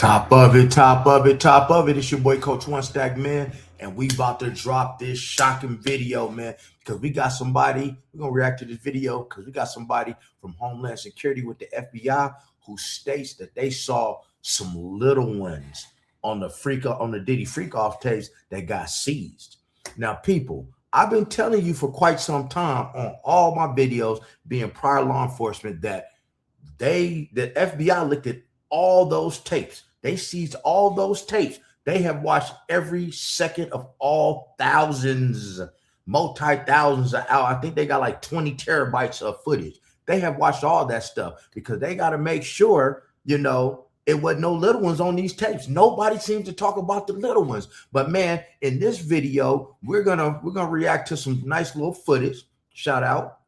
Top of it, top of it, top of it. It's your boy Coach One Stack, man. And we about to drop this shocking video, man. Because we got somebody, we're going to react to this video because we got somebody from Homeland Security with the FBI who states that they saw some little ones on the Diddy Freak off tapes that got seized. Now, people, I've been telling you for quite some time on all my videos being prior law enforcement that the FBI looked at all those tapes. They seized all those tapes. They have watched every second of all thousands, multi-thousands of hours. I think they got like 20 terabytes of footage. They have watched all that stuff because they got to make sure, you know, it wasn't no little ones on these tapes. Nobody seems to talk about the little ones. But man, in this video, we're gonna react to some nice little footage. Shout out.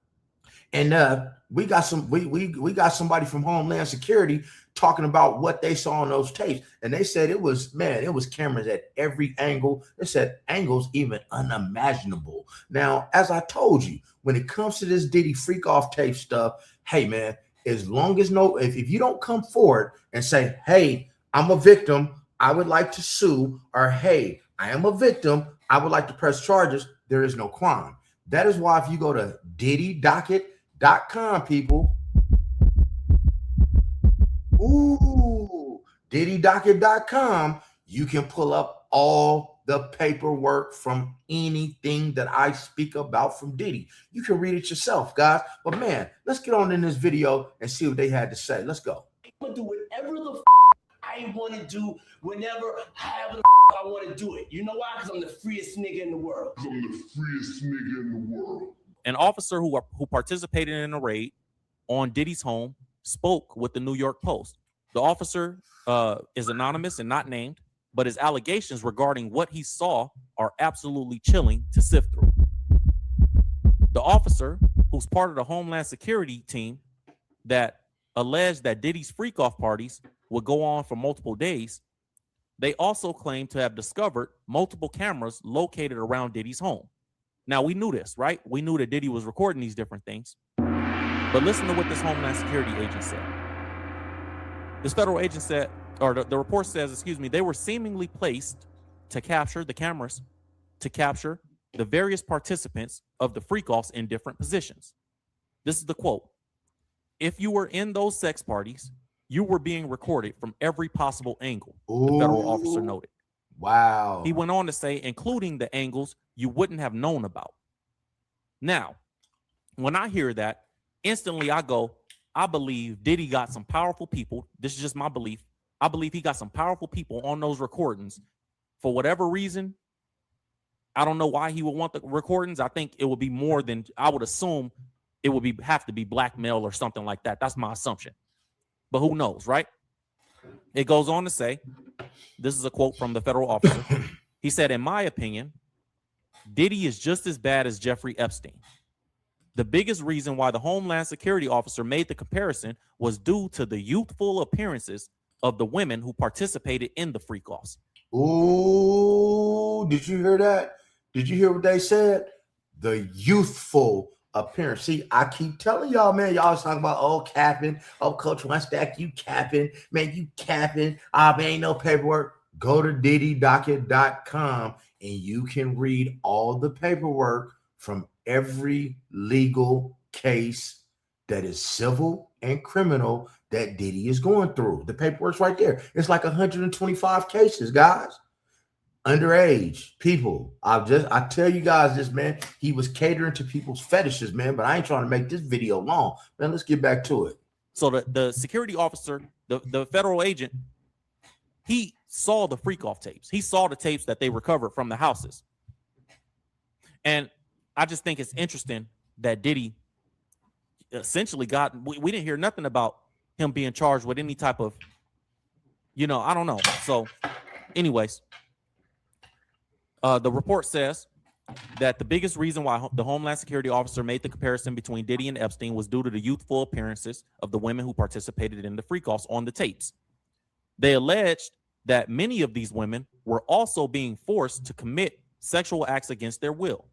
And we got somebody from Homeland Security talking about what they saw on those tapes. And they said it was cameras at every angle. They said angles even unimaginable. Now, as I told you, when it comes to this Diddy Freak off tape stuff, hey man, as long as if you don't come forward and say, hey, I'm a victim, I would like to sue, or hey, I am a victim, I would like to press charges, there is no crime. That is why if you go to diddydocket.com, people, diddydocket.com, you can pull up all the paperwork from anything that I speak about from Diddy. You can read it yourself, guys. But man, let's get on in this video and see what they had to say. Let's go. I'm gonna do whatever the I want to do whenever, however the I want to do it. You know why? Because I'm the freest nigga in the world. I'm the freest nigga in the world. An officer who participated in a raid on Diddy's home spoke with the New York Post. The officer is anonymous and not named, but his allegations regarding what he saw are absolutely chilling to sift through. The officer, who's part of the Homeland Security team that alleged that Diddy's freak-off parties would go on for multiple days, they also claim to have discovered multiple cameras located around Diddy's home. Now, we knew this, right? We knew that Diddy was recording these different things. But listen to what this Homeland Security agent said. This federal agent said, or the report says, excuse me, they were seemingly placed to capture the cameras, to capture the various participants of the freak-offs in different positions. This is the quote. If you were in those sex parties, you were being recorded from every possible angle, the federal officer noted. Wow. He went on to say, including the angles you wouldn't have known about. Now, when I hear that, instantly I go, I believe Diddy got some powerful people. This is just my belief. I believe he got some powerful people on those recordings for whatever reason. I don't know why he would want the recordings. I think it would be more than, I would assume it would have to be blackmail or something like that. That's my assumption. But who knows, right? It goes on to say, this is a quote from the federal officer. He said, in my opinion, Diddy is just as bad as Jeffrey Epstein. The biggest reason why the Homeland Security officer made the comparison was due to the youthful appearances of the women who participated in the freak-offs. Ooh, did you hear that? Did you hear what they said? The youthful appearance. See, I keep telling y'all, man, y'all talking about, oh, capping. Oh, Coach One Stack, you capping. Man, you capping. Man, ain't no paperwork. Go to diddydocket.com and you can read all the paperwork from every legal case that is civil and criminal that Diddy is going through. The paperwork's right there. It's like 125 cases, guys. Underage people. I tell you guys this, man. He was catering to people's fetishes, man. But I ain't trying to make this video long, man. Let's get back to it. So the security officer, the federal agent, he saw the freak-off tapes. He saw the tapes that they recovered from the houses. And I just think it's interesting that Diddy essentially we didn't hear nothing about him being charged with any type of, you know, I don't know. So anyways, the report says that the biggest reason why the Homeland Security officer made the comparison between Diddy and Epstein was due to the youthful appearances of the women who participated in the freak-offs on the tapes. They alleged that many of these women were also being forced to commit sexual acts against their will.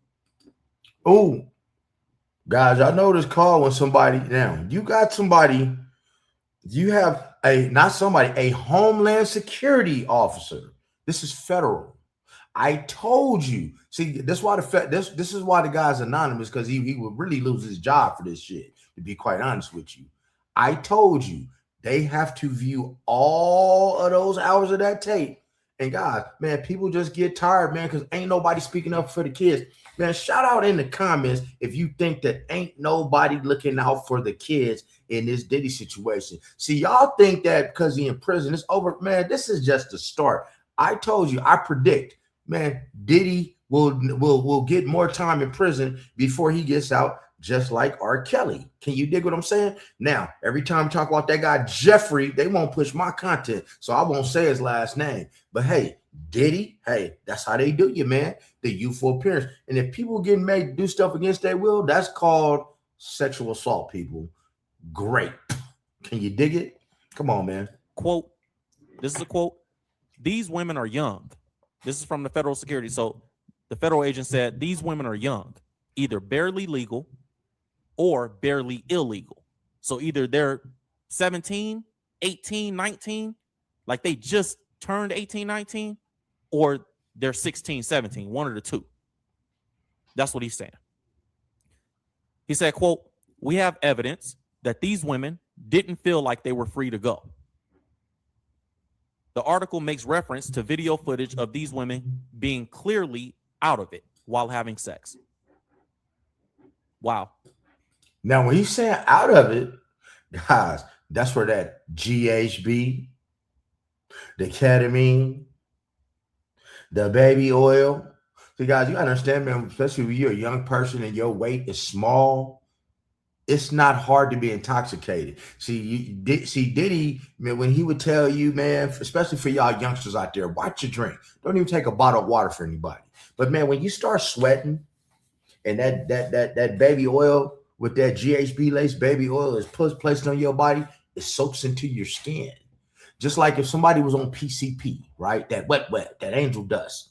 Oh, guys, I know this call when somebody, now you got somebody You have a Homeland Security officer. This is federal. I told you. See, that's why this is why the guy's anonymous, because he would really lose his job for this shit, to be quite honest with you. I told you they have to view all of those hours of that tape. And guys, man, people just get tired, man, because ain't nobody speaking up for the kids. Man, shout out in the comments if you think that ain't nobody looking out for the kids in this Diddy situation. See, y'all think that because he in prison, it's over. Man, this is just the start. I told you, I predict, man, Diddy will get more time in prison before he gets out, just like R. Kelly. Can you dig what I'm saying? Now, every time we talk about that guy Jeffrey, they won't push my content, so I won't say his last name. But hey, Diddy, hey, that's how they do you, man. The youthful appearance. And if people getting made to do stuff against their will, that's called sexual assault, people. Great. Can you dig it? Come on, man. Quote, this is a quote. These women are young. This is from the federal security. So the federal agent said these women are young, either barely legal or barely illegal. So either they're 17, 18, 19, like they just turned 18, 19, or they're 16, 17, one of the two. That's what he's saying. He said, quote, we have evidence that these women didn't feel like they were free to go. The article makes reference to video footage of these women being clearly out of it while having sex. Wow. Now, when he's saying out of it, guys, that's where that GHB, the ketamine, the baby oil. See, guys, you understand, man, especially when you're a young person and your weight is small, it's not hard to be intoxicated. See, Diddy, man, when he would tell you, man, especially for y'all youngsters out there, watch your drink. Don't even take a bottle of water for anybody. But man, when you start sweating and that baby oil with that GHB laced baby oil is placed on your body, it soaks into your skin. Just like if somebody was on PCP, right? That wet, that angel dust.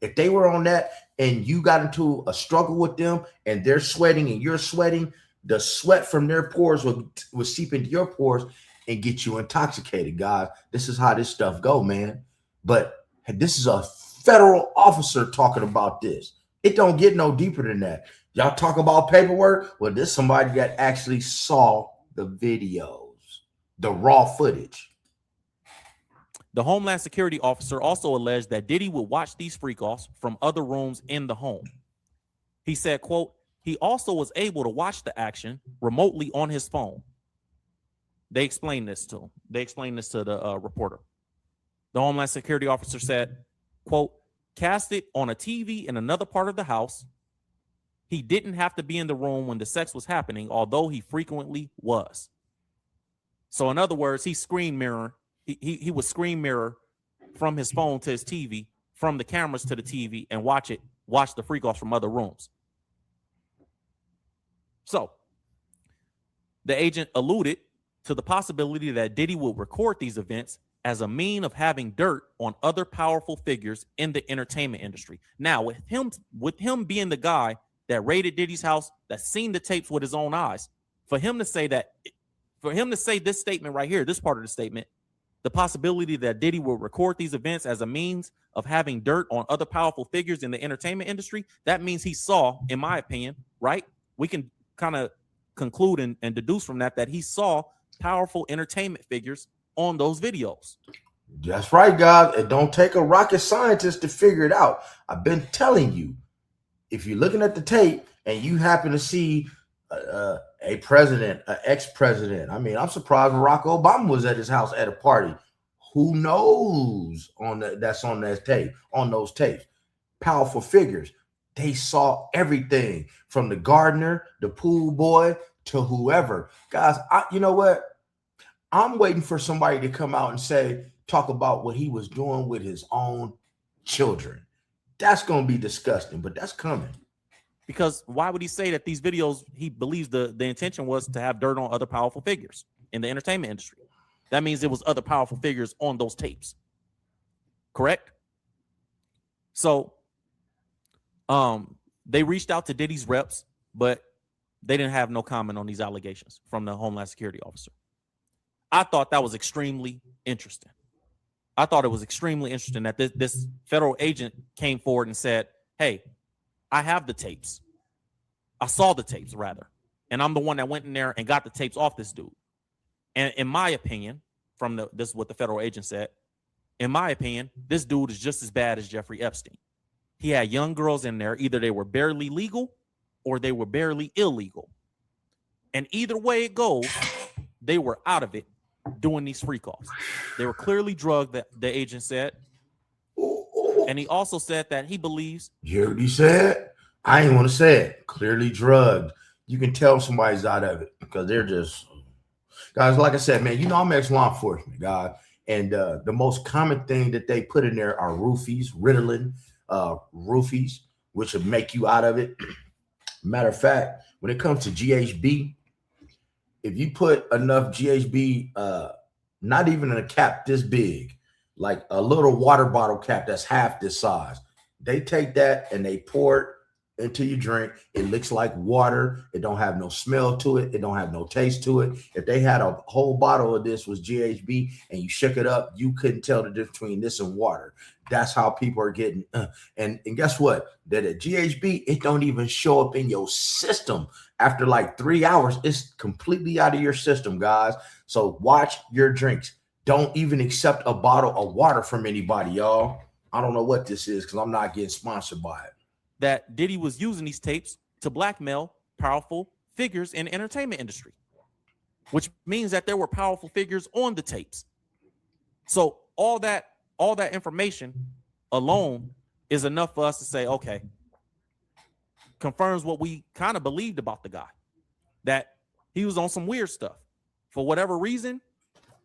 If they were on that and you got into a struggle with them and they're sweating and you're sweating, the sweat from their pores will seep into your pores and get you intoxicated, guys. This is how this stuff go, man. But this is a federal officer talking about this. It don't get no deeper than that. Y'all talk about paperwork? Well, this is somebody that actually saw the videos, the raw footage. The Homeland Security officer also alleged that Diddy would watch these freak-offs from other rooms in the home. He said, quote, he also was able to watch the action remotely on his phone. They explained this to him. They explained this to the reporter. The Homeland Security officer said, quote, cast it on a TV in another part of the house. He didn't have to be in the room when the sex was happening, although he frequently was. So in other words, he screen mirror. He would screen mirror from his phone to his TV, from the cameras to the TV, and watch the freak offs from other rooms. So the agent alluded to the possibility that Diddy would record these events as a mean of having dirt on other powerful figures in the entertainment industry. Now, with him being the guy that raided Diddy's house, that seen the tapes with his own eyes, for him to say this statement right here, this part of the statement, the possibility that Diddy will record these events as a means of having dirt on other powerful figures in the entertainment industry, that means he saw, in my opinion, right? We can kind of conclude and deduce from that he saw powerful entertainment figures on those videos. That's right, guys. It don't take a rocket scientist to figure it out. I've been telling you, if you're looking at the tape and you happen to see a president, an ex-president. I mean, I'm surprised Barack Obama was at his house at a party. Who knows that's on that tape, on those tapes? Powerful figures. They saw everything from the gardener, the pool boy, to whoever. Guys, you know what? I'm waiting for somebody to come out and talk about what he was doing with his own children. That's going to be disgusting, but that's coming. Because why would he say that these videos, he believes the intention was to have dirt on other powerful figures in the entertainment industry? That means it was other powerful figures on those tapes. Correct? So they reached out to Diddy's reps, but they didn't have no comment on these allegations from the Homeland Security officer. I thought that was extremely interesting. I thought it was extremely interesting that this federal agent came forward and said, hey, I have the tapes. I saw the tapes, rather. And I'm the one that went in there and got the tapes off this dude. And in my opinion, this is what the federal agent said, in my opinion, this dude is just as bad as Jeffrey Epstein. He had young girls in there. Either they were barely legal or they were barely illegal. And either way it goes, they were out of it doing these free calls. They were clearly drugged, the agent said. And he also said that he believes. You heard what he said? I ain't want to say it. Clearly drugged. You can tell somebody's out of it because they're just, guys, like I said, man, you know, I'm ex-law enforcement, guy. And the most common thing that they put in there are roofies, Ritalin, roofies, which will make you out of it. Matter of fact, when it comes to GHB, if you put enough GHB, not even in a cap this big, like a little water bottle cap that's half this size, they take that and they pour it into your drink. It looks like water. It don't have no smell to it. It don't have no taste to it. If they had a whole bottle of this was GHB and you shook it up, you couldn't tell the difference between this and water. That's how people are getting. And guess what? That at GHB, it don't even show up in your system. After like 3 hours, it's completely out of your system, guys. So watch your drinks. Don't even accept a bottle of water from anybody, y'all. I don't know what this is because I'm not getting sponsored by it. That Diddy was using these tapes to blackmail powerful figures in the entertainment industry, which means that there were powerful figures on the tapes. So all that information alone is enough for us to say, okay, confirms what we kind of believed about the guy, that he was on some weird stuff for whatever reason.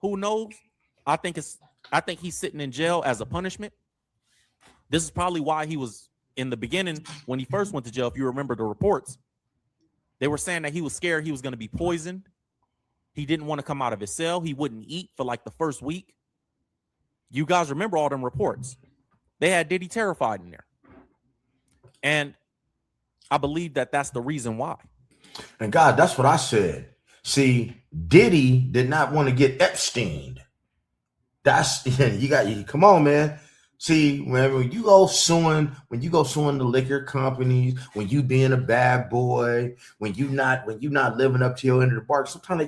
Who knows? I think he's sitting in jail as a punishment. This is probably why he was in the beginning when he first went to jail. If you remember the reports, they were saying that he was scared he was going to be poisoned. He didn't want to come out of his cell. He wouldn't eat for like the first week. You guys remember all them reports. They had Diddy terrified in there. And I believe that that's the reason why. And God, that's what I said. See, Diddy did not want to get Epstein. That's you come on, man. See, when you go suing the liquor companies, when you being a bad boy, when you not living up to your end of the bargain, sometimes they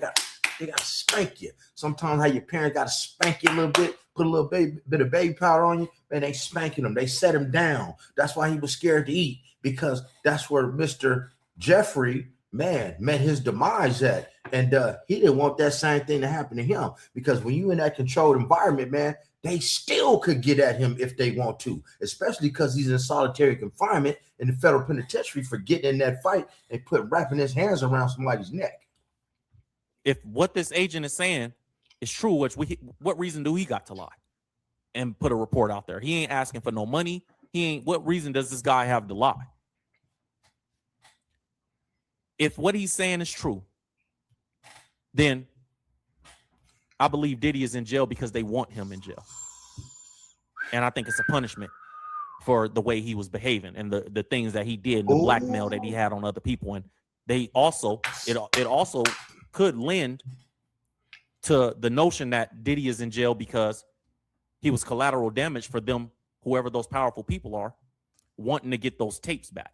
got to spank you. Sometimes how your parents got to spank you a little bit, put a little bit of baby powder on you, and they spanking him. They set him down. That's why he was scared to eat, because that's where Mr. Jeffrey, man, met his demise at. And he didn't want that same thing to happen to him, because when you in that controlled environment, man, they still could get at him if they want to, especially because he's in solitary confinement in the federal penitentiary for getting in that fight and wrapping his hands around somebody's neck. If what this agent is saying is true, what reason do he got to lie and put a report out there? He ain't asking for no money. What reason does this guy have to lie? If what he's saying is true, then I believe Diddy is in jail because they want him in jail. And I think it's a punishment for the way he was behaving and the things that he did, and the blackmail that he had on other people. And it also could lend to the notion that Diddy is in jail because he was collateral damage for them, whoever those powerful people are, wanting to get those tapes back.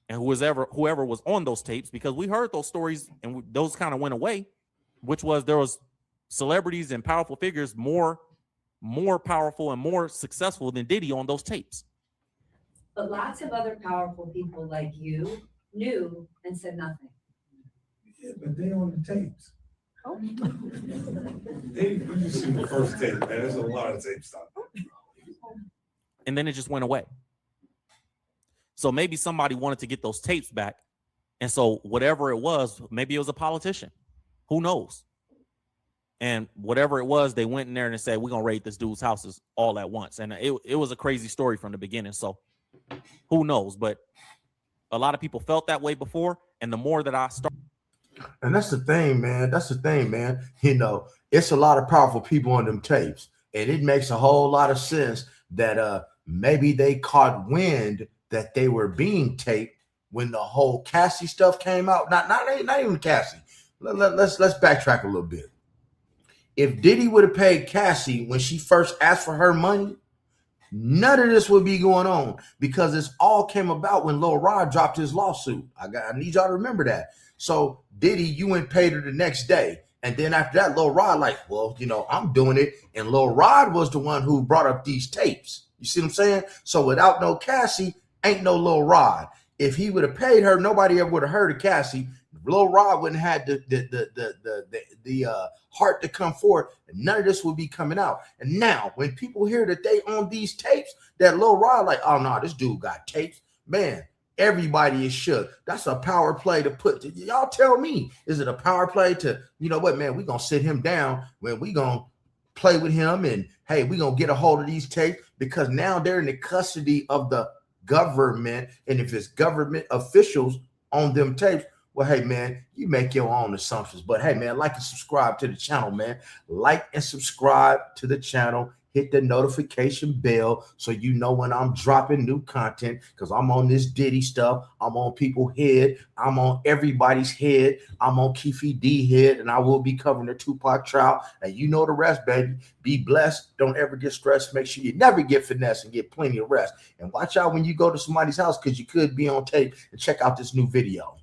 And whoever was on those tapes, because we heard those stories and those kind of went away, which was there was celebrities and powerful figures more powerful and more successful than Diddy on those tapes. But lots of other powerful people like you knew and said nothing. Yeah, but they on the tapes. Oh. You just see the first tape, man. There's a lot of tape stuff. And then it just went away. So maybe somebody wanted to get those tapes back. And so whatever it was, maybe it was a politician. Who knows? And whatever it was, they went in there and they said, we're going to raid this dude's houses all at once. And it was a crazy story from the beginning. So who knows? But a lot of people felt that way before. And the more that I start. And that's the thing, man. You know, it's a lot of powerful people on them tapes. And it makes a whole lot of sense that maybe they caught wind that they were being taped when the whole Cassie stuff came out. Not even Cassie. let's backtrack a little bit. If Diddy would have paid Cassie when she first asked for her money, none of this would be going on, because this all came about when Lil Rod dropped his lawsuit. I need y'all to remember that. So Diddy, you went and paid her the next day. And then after that, Lil Rod like, well, you know, I'm doing it. And Lil Rod was the one who brought up these tapes. You see what I'm saying? So without no Cassie, ain't no Lil Rod. If he would have paid her, nobody ever would have heard of Cassie. Lil Rod wouldn't have had the heart to come forward, and none of this would be coming out. And now, when people hear that they own these tapes, that Lil Rod like, oh no, this dude got tapes, man. Everybody is shook. That's a power play to put. Y'all tell me, is it a power play to, you know what, man? We gonna sit him down when we gonna play with him, and hey, we gonna get a hold of these tapes, because now they're in the custody of the government, and if it's government officials on them tapes, well, hey, man, you make your own assumptions. But hey, man, like and subscribe to the channel, man. Like and subscribe to the channel. Hit the notification bell so you know when I'm dropping new content, because I'm on this Diddy stuff. I'm on people's head. I'm on everybody's head. I'm on Keefe D head, and I will be covering the Tupac trial. And you know the rest, baby. Be blessed. Don't ever get stressed. Make sure you never get finessed, and get plenty of rest. And watch out when you go to somebody's house, because you could be on tape, and check out this new video.